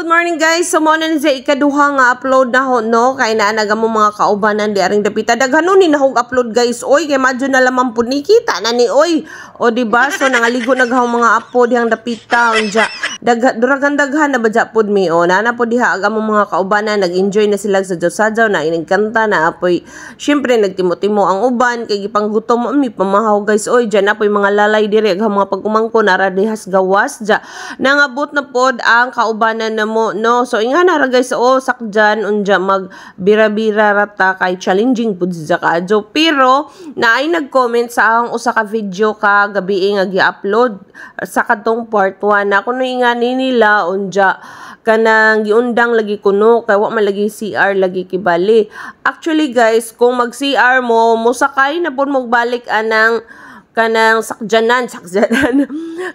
good morning guys. So mo na ni sa ikaduha nga upload na ho no kay naanaga mo mga kaubanan di aring dapita. Daghano ni nahog upload guys. Oy kay madyo na lamang pud ni kita na ni oy. O di ba so nangaligo naghaw mga apo dihang dapita unja. Daghan na badya pud mi o nana pud diha aga mo mga kaubanan nag-enjoy na sila sa sadyaw na inigkanta na apoy. Syempre nagtimo-timo ang uban kay gipanggutom mi pamahaw guys. Oy diyan apoy mga lalay diri aga mga pagumangko nara dihas gawas ja. Nangabot na pod ang kaubanan na mo no so inga na ra guys sakjan unja mag bira-bira rata kay challenging pud sa kadyo pero naay nag-comment sa ang usa ka video ka gabi nga gi-upload sa katong part 1 na kuno inga ni nila unja kanang giundang lagi kuno kay wa man lagi CR lagi kibali. Actually guys kung mag CR mo musakay na pud mo balik anang kanang sakjanan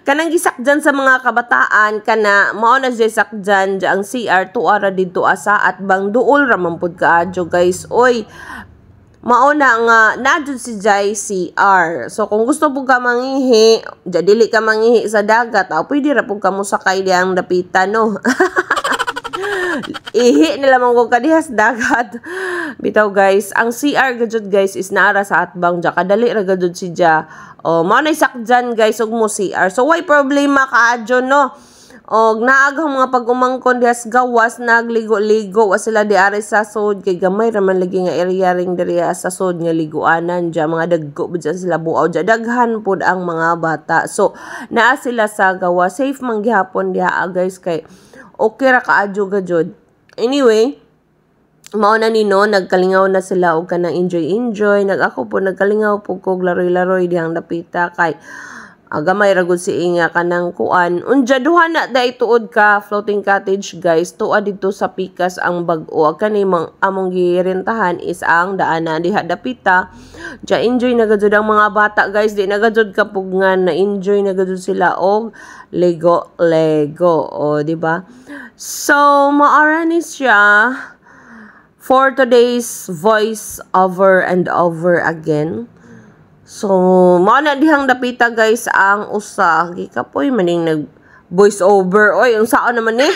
kanang gisakjan sa mga kabataan kana mao na jay sakjan ang CR tuara didto asa at bang duol ra man pud kaadyo guys. Oy mao na nga nadjud si jay CR. So kung gusto pud ka mangihi dili ka mangihi sa dagat pwede ra pud ka mosakay diang dapitan no. Ihi nila man kung kadihas dagat. Bitaw guys, ang CR gajud guys is naara sa atbang ja kadali ra gajud si ja. O mao nay sakjan guys ug mo CR. So why problema kaadyo no. Og naagang mga pag-umangkon dihas gawas nagligo-ligo wa sila di ari sa sod kay gamay ra man lagi nga area ring diri sa sod nga liguanan ja mga dagko bud sila buaw ja daghan pud ang mga bata. So naa sila sa gawas safe man gihapon diha guys kay okay ra kaadyo gajud. Anyway, mao na nino nagkalingaw na sila og kanang enjoy. Nag-ako po nagkalingaw po kog laroy-laroy dihang dapita kay agamay ra gud si inga kanang kuan. Unja duha na dai tuod ka floating cottage guys. Tuwa dito sa Pikas ang bag-o. Kani among girentahan is ang daanan diha dapita. Ja enjoy na gud ang mga bata guys. Di na gud kapugngan na enjoy na gud sila og Lego. O di ba? So maara ni siya for today's voice over and over again. So mao na dihang dapita guys ang usa gikapoy maning nag voice over. Oy unsaon naman ni?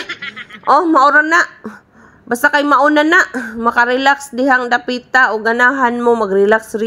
Oh maura na. Basta kay mauna na makarelax dihang dapita o ganahan mo mag-relax